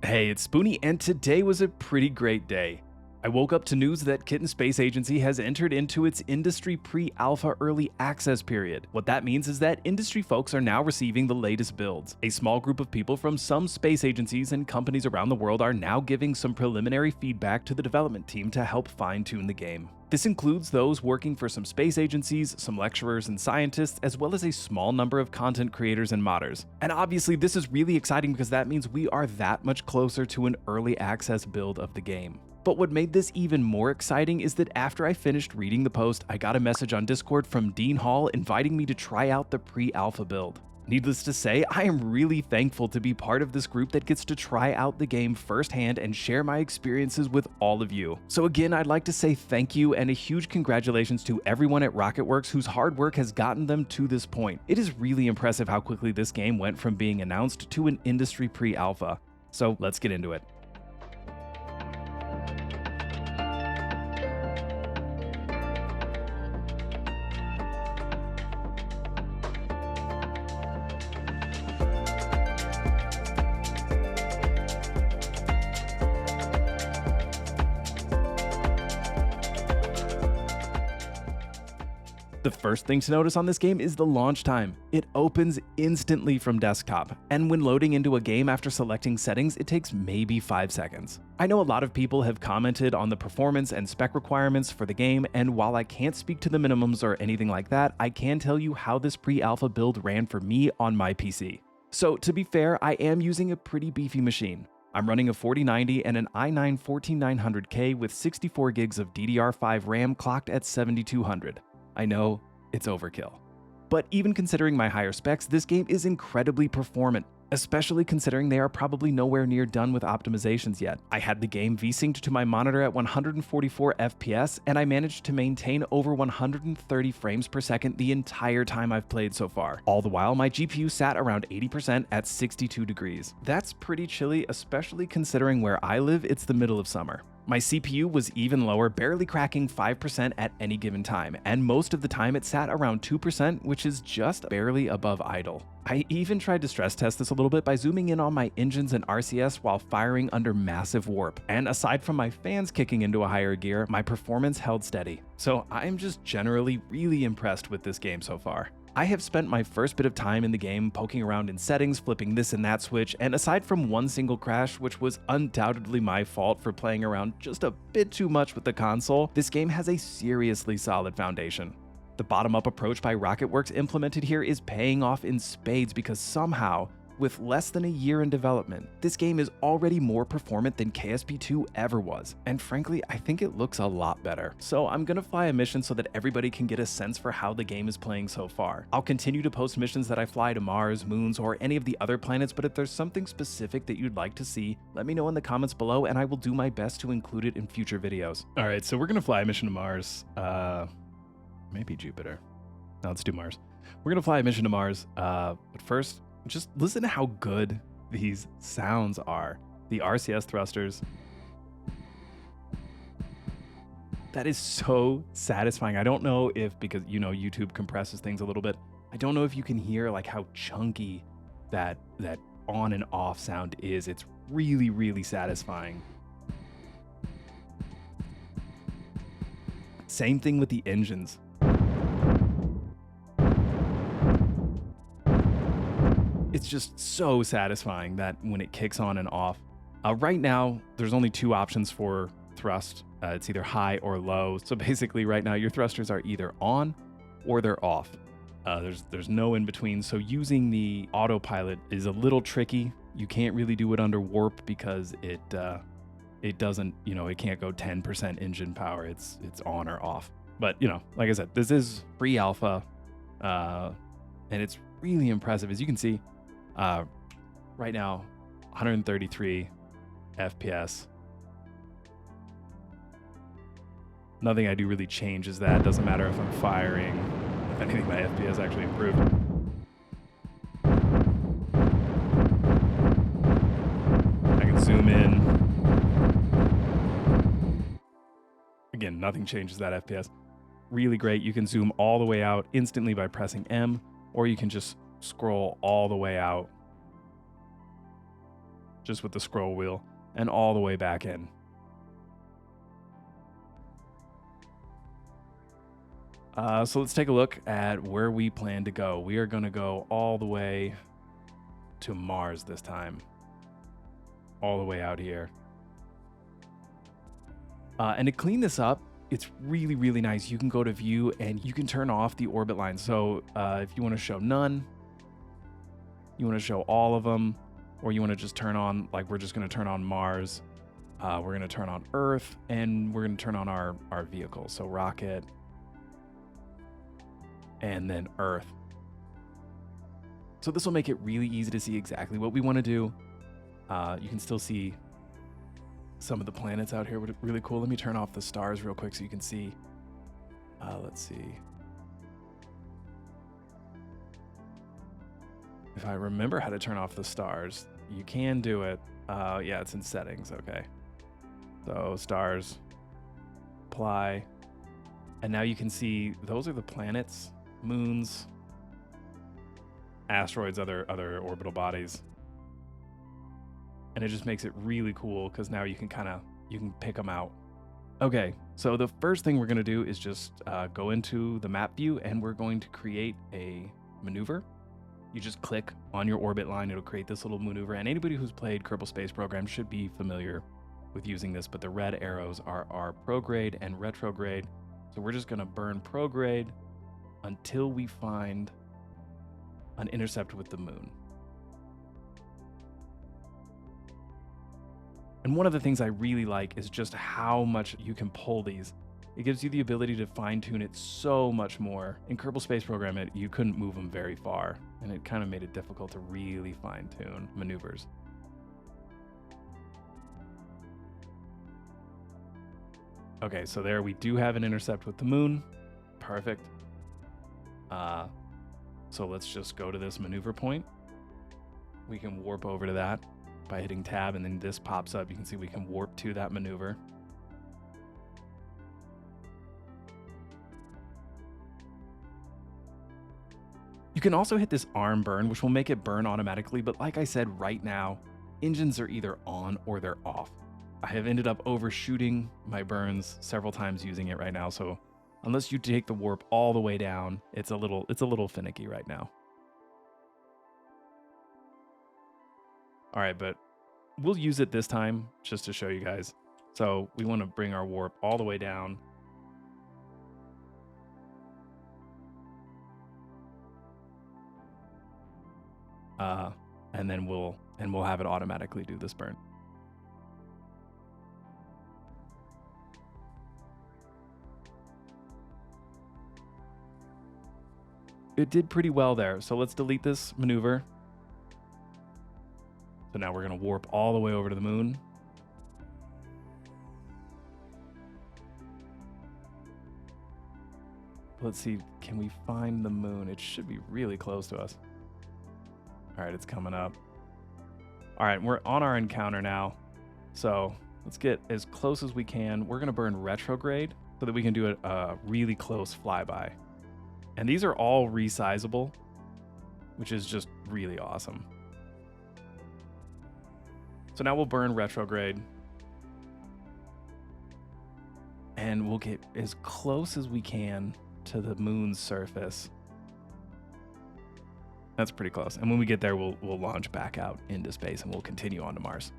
Hey, it's Spoonie, and today was a pretty great day. I woke up to news that Kitten Space Agency has entered into its industry pre-alpha early access period. What that means is that industry folks are now receiving the latest builds. A small group of people from some space agencies and companies around the world are now giving some preliminary feedback to the development team to help fine-tune the game. This includes those working for some space agencies, some lecturers and scientists, as well as a small number of content creators and modders. And obviously this is really exciting because that means we are that much closer to an early access build of the game. But what made this even more exciting is that after I finished reading the post, I got a message on Discord from Dean Hall inviting me to try out the pre-alpha build. Needless to say, I am really thankful to be part of this group that gets to try out the game firsthand and share my experiences with all of you. So again, I'd like to say thank you and a huge congratulations to everyone at Rocketworks whose hard work has gotten them to this point. It is really impressive how quickly this game went from being announced to an industry pre-alpha. So let's get into it. The first thing to notice on this game is the launch time. It opens instantly from desktop, and when loading into a game after selecting settings, it takes maybe 5 seconds. I know a lot of people have commented on the performance and spec requirements for the game, and while I can't speak to the minimums or anything like that, I can tell you how this pre-alpha build ran for me on my PC. So to be fair, I am using a pretty beefy machine. I'm running a 4090 and an i9 14900K with 64 gigs of DDR5 RAM clocked at 7200. I know, it's overkill. But even considering my higher specs, this game is incredibly performant, especially considering they are probably nowhere near done with optimizations yet. I had the game V-synced to my monitor at 144 FPS, and I managed to maintain over 130 frames per second the entire time I've played so far. All the while, my GPU sat around 80% at 62 degrees. That's pretty chilly, especially considering where I live, it's the middle of summer. My CPU was even lower, barely cracking 5% at any given time, and most of the time it sat around 2%, which is just barely above idle. I even tried to stress test this a little bit by zooming in on my engines and RCS while firing under massive warp, and aside from my fans kicking into a higher gear, my performance held steady. So I'm just generally really impressed with this game so far. I have spent my first bit of time in the game poking around in settings, flipping this and that switch, and aside from one single crash, which was undoubtedly my fault for playing around just a bit too much with the console, this game has a seriously solid foundation. The bottom-up approach by Rocketworks implemented here is paying off in spades because somehow, with less than a year in development, this game is already more performant than KSP2 ever was, and frankly, I think it looks a lot better. So I'm gonna fly a mission so that everybody can get a sense for how the game is playing so far. I'll continue to post missions that I fly to Mars, moons, or any of the other planets, but if there's something specific that you'd like to see, let me know in the comments below and I will do my best to include it in future videos. All right, so we're gonna fly a mission to Mars, maybe Jupiter. No, let's do Mars. We're gonna fly a mission to Mars, but first, just listen to how good these sounds are. The RCS thrusters. That is so satisfying. I don't know if, because you know YouTube compresses things a little bit, I don't know if you can hear like how chunky that on and off sound is. It's really, really satisfying. Same thing with the engines. It's just so satisfying that when it kicks on and off. Right now, there's only two options for thrust. It's either high or low. So basically right now your thrusters are either on or they're off. There's no in between. So using the autopilot is a little tricky. You can't really do it under warp because it doesn't, you know, it can't go 10% engine power. It's on or off. But you know, like I said, this is pre-alpha, and it's really impressive. As you can see, right now, 133 FPS. Nothing I do really changes that. Doesn't matter if I'm firing. If anything, my FPS actually improved. I can zoom in. Again, nothing changes that FPS. Really great. You can zoom all the way out instantly by pressing M, or you can just scroll all the way out just with the scroll wheel, and all the way back in. So let's take a look at where we plan to go. We are going to go all the way to Mars this time. All the way out here. And to clean this up, it's really, really nice. You can go to view and you can turn off the orbit lines. So if you want to show none, you want to show all of them, or you want to just turn on, like we're just going to turn on Mars. We're going to turn on Earth, and we're going to turn on our vehicle. So rocket, and then Earth. So this will make it really easy to see exactly what we want to do. You can still see some of the planets out here, really cool. Let me turn off the stars real quick so you can see. Let's see. If I remember how to turn off the stars, you can do it. Yeah, it's in settings, okay. So stars, apply. And now you can see those are the planets, moons, asteroids, other orbital bodies. And it just makes it really cool because now you can pick them out. Okay, so the first thing we're going to do is just go into the map view, and we're going to create a maneuver. You just click on your orbit line, it'll create this little maneuver, and anybody who's played Kerbal Space Program should be familiar with using this, but the red arrows are our prograde and retrograde. So we're just going to burn prograde until we find an intercept with the moon. And one of the things I really like is just how much you can pull these. It gives you the ability to fine-tune it so much more. In Kerbal Space Program, you couldn't move them very far, and it kind of made it difficult to really fine-tune maneuvers. Okay, so there we do have an intercept with the moon. Perfect. So let's just go to this maneuver point. We can warp over to that by hitting tab, and then this pops up. You can see we can warp to that maneuver. You can also hit this arm burn, which will make it burn automatically, but like I said, right now, engines are either on or they're off. I have ended up overshooting my burns several times using it right now, so unless you take the warp all the way down, it's a little finicky right now. All right, but we'll use it this time just to show you guys. So we want to bring our warp all the way down. And then we'll have it automatically do this burn. It did pretty well there. So let's delete this maneuver. So now we're going to warp all the way over to the moon. Let's see, can we find the moon? It should be really close to us. All right, it's coming up. All right, we're on our encounter now. So let's get as close as we can. We're going to burn retrograde so that we can do a really close flyby. And these are all resizable, which is just really awesome. So now we'll burn retrograde. And we'll get as close as we can to the moon's surface. That's pretty close. And when we get there, we'll launch back out into space and we'll continue on to Mars.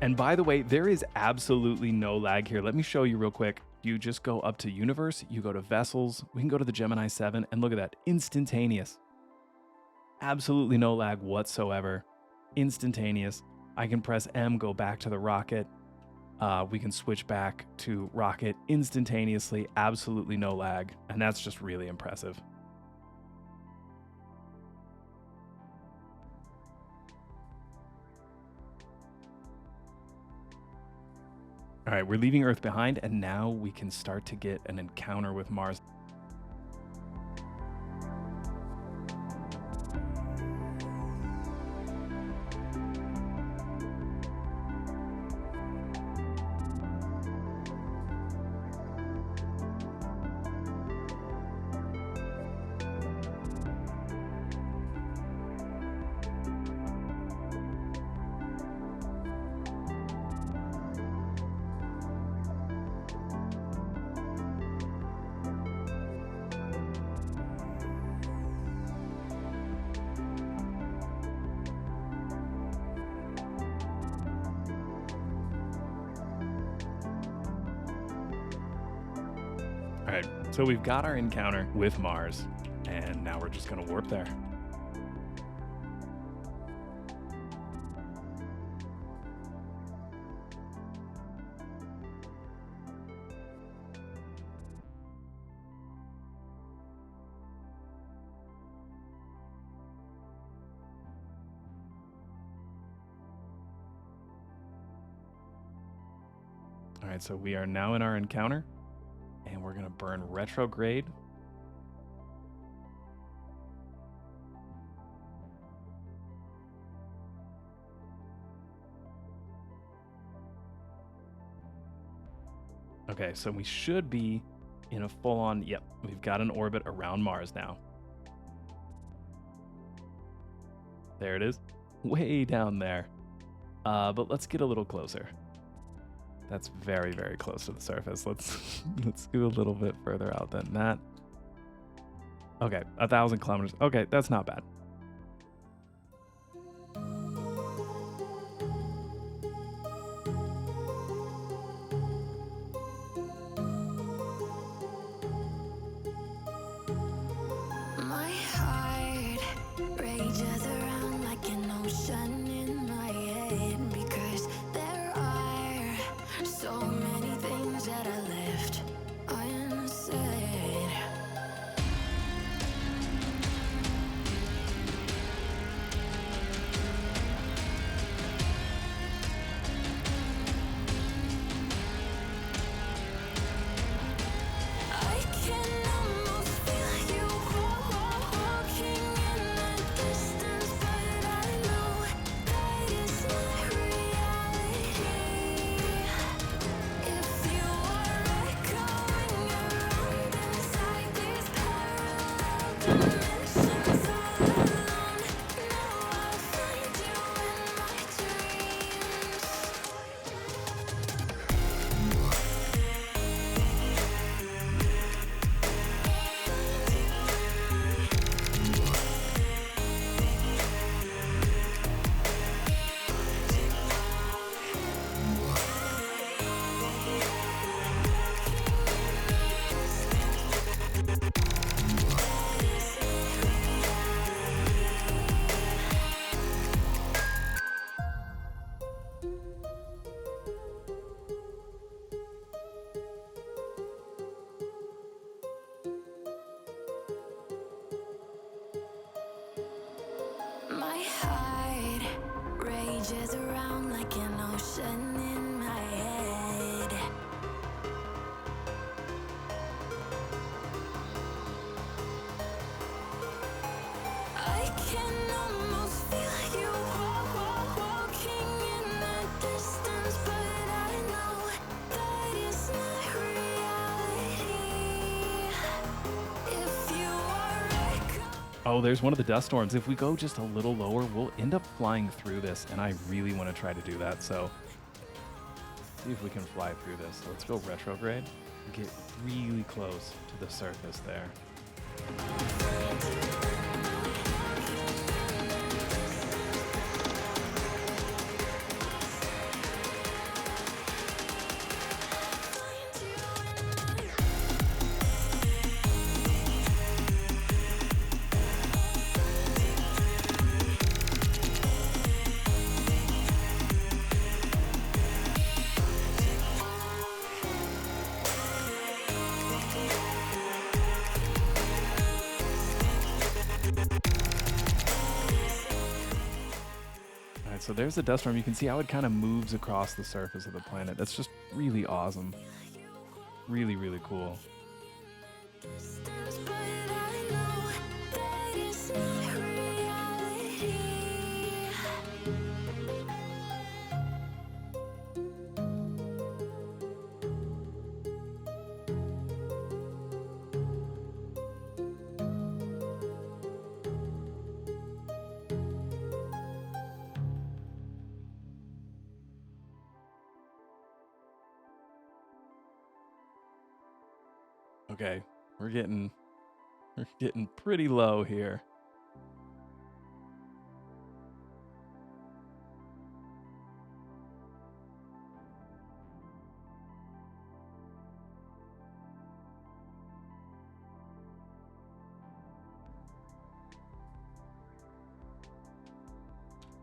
And by the way, there is absolutely no lag here. Let me show you real quick. You just go up to Universe, you go to Vessels, we can go to the Gemini 7, and look at that, instantaneous. Absolutely no lag whatsoever. Instantaneous. I can press M, go back to the rocket. We can switch back to rocket instantaneously, absolutely no lag, and that's just really impressive. All right, we're leaving Earth behind, and now we can start to get an encounter with Mars. All right, so we've got our encounter with Mars, and now we're just gonna warp there. All right, so we are now in our encounter, and we're gonna burn retrograde. Okay, so we should be in a full-on, yep, we've got an orbit around Mars now. There it is, way down there. But let's get a little closer. That's very, very close to the surface. Let's do a little bit further out than that. Okay, 1,000 kilometers. Okay, that's not bad. My heart rages around like an ocean in my head, because there are so many things that I left unsaid. I can almost feel you walking in the distance, but I know that it's not reality. If you are echoing around inside these parallel dimensions all alone, now I'll find you in my dreams. My heart rages around like an ocean in my head. I can almost feel you walking in the distance, but I know that it's not reality. If you are echoing. Oh, there's one of the dust storms. If we go just a little lower, we'll end up flying through this, and I really want to try to do that. So see if we can fly through this. So let's go retrograde and get really close to the surface there. right, so there's the dust storm. You can see how it kind of moves across the surface of the planet. That's just really awesome. Really, really cool. Distance, but I know that it's not reality. Okay, we're getting pretty low here.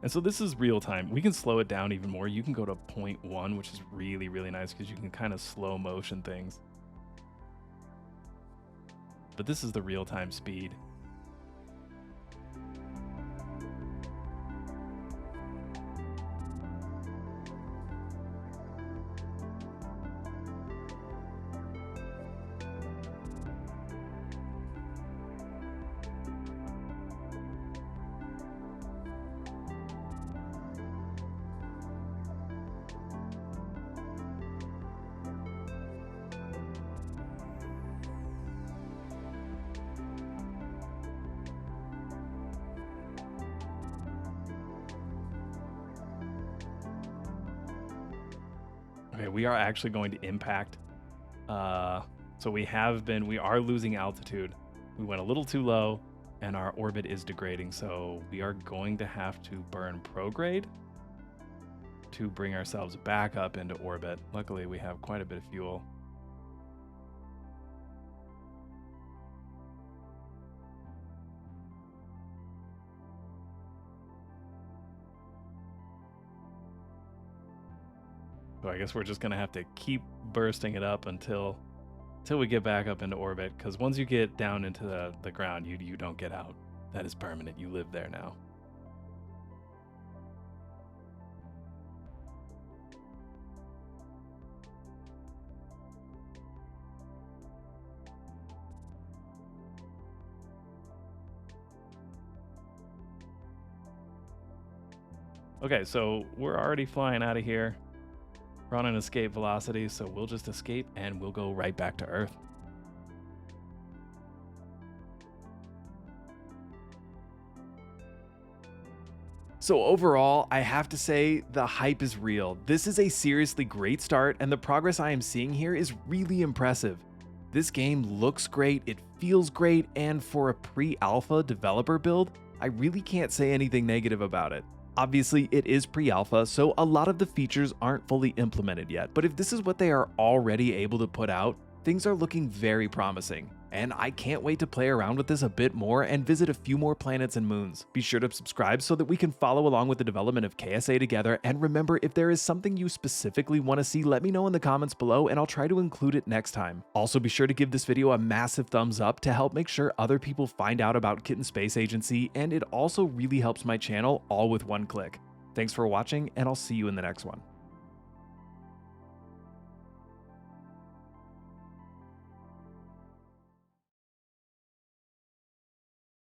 And so this is real time. We can slow it down even more. You can go to 0.1, which is really, really nice because you can kind of slow motion things. But this is the real time speed. Okay, we are actually going to impact. So we are losing altitude. We went a little too low and our orbit is degrading. So we are going to have to burn prograde to bring ourselves back up into orbit. Luckily, we have quite a bit of fuel. So I guess we're just gonna have to keep bursting it up until we get back up into orbit, because once you get down into the ground, you don't get out. That is permanent. You live there now. Okay, so we're already flying out of here. We're on an escape velocity, so we'll just escape and we'll go right back to Earth. So overall, I have to say the hype is real. This is a seriously great start, and the progress I am seeing here is really impressive. This game looks great, it feels great, and for a pre-alpha developer build, I really can't say anything negative about it. Obviously, it is pre-alpha, so a lot of the features aren't fully implemented yet, but if this is what they are already able to put out, things are looking very promising. And I can't wait to play around with this a bit more and visit a few more planets and moons. Be sure to subscribe so that we can follow along with the development of KSA together, and remember, if there is something you specifically want to see, let me know in the comments below and I'll try to include it next time. Also, be sure to give this video a massive thumbs up to help make sure other people find out about Kitten Space Agency, and it also really helps my channel all with one click. Thanks for watching, and I'll see you in the next one.